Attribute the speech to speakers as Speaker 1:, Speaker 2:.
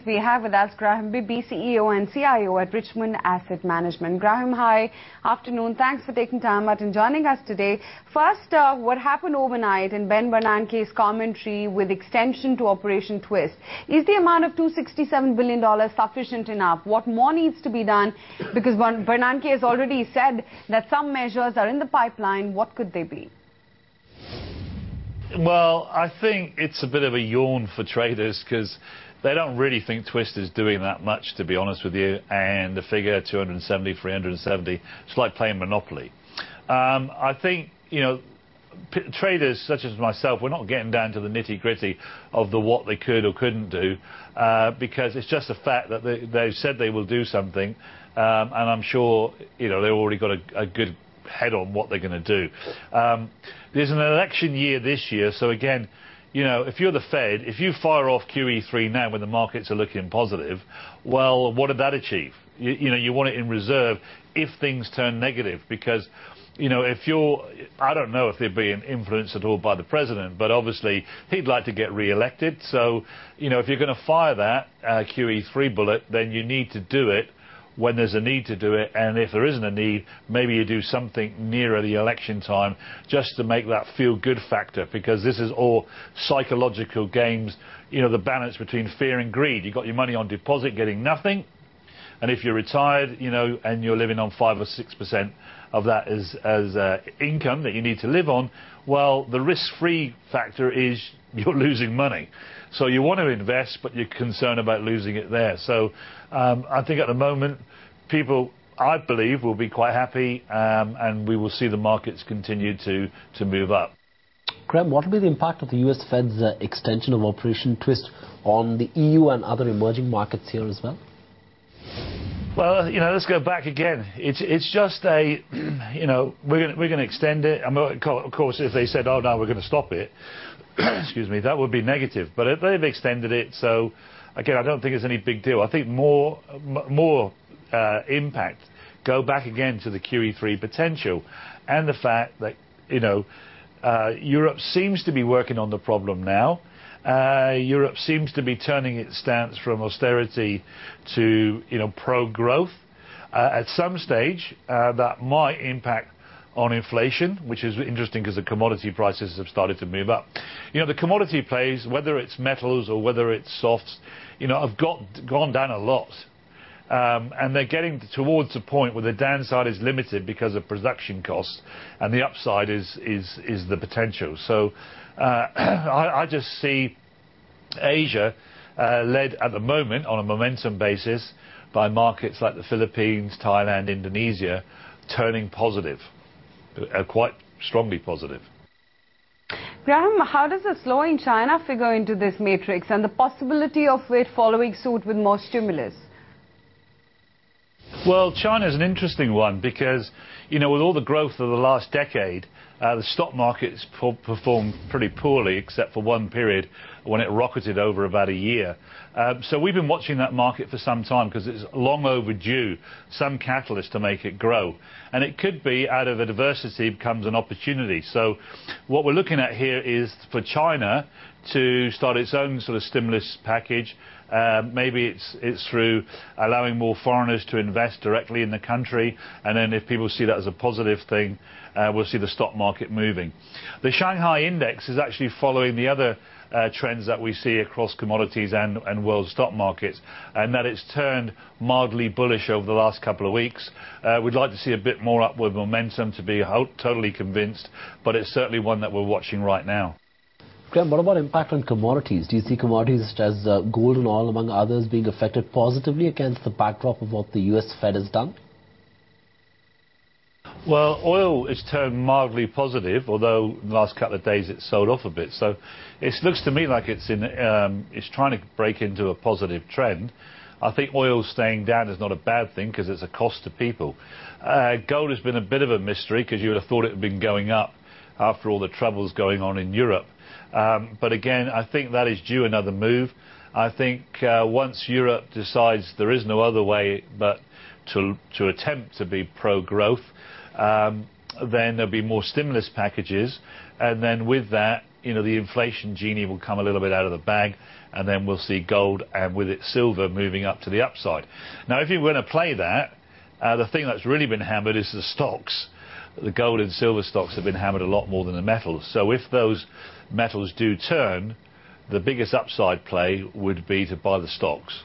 Speaker 1: we have with us Graham Bibby, CEO and CIO at Richmond Asset Management. Graham, hi. Afternoon. Thanks for taking time out and joining us today. First, what happened overnight in Ben Bernanke's commentary with extension to Operation Twist? Is the amount of $267 billion sufficient enough? What more needs to be done? Because Bernanke has already said that some measures are in the pipeline. What could they be?
Speaker 2: Well, I think it's a bit of a yawn for traders because they don't really think Twist is doing that much, to be honest with you. And the figure 270, 370, it's like playing Monopoly. I think, you know, traders such as myself, we're not getting down to the nitty-gritty of what they could or couldn't do because it's just a fact that they've said they will do something, and I'm sure, you know, they've already got a good head on what they're going to do. There's an election year this year, so again, you know, if you're the Fed, if you fire off QE3 now when the markets are looking positive, well, what did that achieve? You know, you want it in reserve if things turn negative because, you know, if you're, I don't know if they're being influenced at all by the president, but obviously he'd like to get re-elected. So, you know, if you're going to fire that QE3 bullet, then you need to do it when there's a need to do it, and if there isn't a need, maybe you do something nearer the election time just to make that feel-good factor, because this is all psychological games, you know, the balance between fear and greed. You've got your money on deposit getting nothing, and if you're retired, you know, and you're living on 5 or 6% of that as income that you need to live on, well, the risk-free factor is you're losing money. So you want to invest, but you're concerned about losing it there. So I think at the moment, people, I believe, will be quite happy, and we will see the markets continue to move up.
Speaker 3: Graham, what will be the impact of the US Fed's extension of Operation Twist on the EU and other emerging markets here as well?
Speaker 2: Well, you know, let's go back again. It's just a, you know, we're going to extend it. I mean, of course, if they said, oh no, we're going to stop it, excuse me, that would be negative. But if they've extended it, so again, I don't think it's any big deal. I think more impact go back again to the QE3 potential and the fact that, you know, Europe seems to be working on the problem now. Europe seems to be turning its stance from austerity to, you know, pro-growth. At some stage, that might impact on inflation, which is interesting because the commodity prices have started to move up. You know, the commodity plays, whether it's metals or whether it's softs, you know, have gone down a lot. And they're getting towards a point where the downside is limited because of production costs, and the upside is the potential. So I just see Asia led at the moment on a momentum basis by markets like the Philippines, Thailand, Indonesia, turning positive, quite strongly positive.
Speaker 1: Graham, how does the slowing China figure into this matrix and the possibility of it following suit with more stimulus?
Speaker 2: Well, China's an interesting one because, you know, with all the growth of the last decade, the stock market's performed pretty poorly, except for one period when it rocketed over about a year. So we've been watching that market for some time because it's long overdue, some catalyst to make it grow. And it could be out of adversity becomes an opportunity. So what we're looking at here is for China to start its own sort of stimulus package. Maybe it's through allowing more foreigners to invest directly in the country, and then if people see that as a positive thing, we'll see the stock market moving. The Shanghai index is actually following the other trends that we see across commodities and world stock markets, and that it's turned mildly bullish over the last couple of weeks. We'd like to see a bit more upward momentum to be totally convinced, but it's certainly one that we're watching right now.
Speaker 3: Graham, what about impact on commodities? Do you see commodities such as gold and oil, among others, being affected positively against the backdrop of what the US Fed has done?
Speaker 2: Well, oil has turned mildly positive, although in the last couple of days it's sold off a bit. So it looks to me like it's trying to break into a positive trend. I think oil staying down is not a bad thing because it's a cost to people. Gold has been a bit of a mystery because you would have thought it had been going up after all the troubles going on in Europe. But again, I think that is due another move. I think once Europe decides there is no other way but to attempt to be pro-growth, then there'll be more stimulus packages, and then with that, you know, the inflation genie will come a little bit out of the bag, and then we'll see gold and with it silver moving up to the upside. Now, if you're going to play that, the thing that's really been hammered is the stocks. The gold and silver stocks have been hammered a lot more than the metals. So if those metals do turn, the biggest upside play would be to buy the stocks.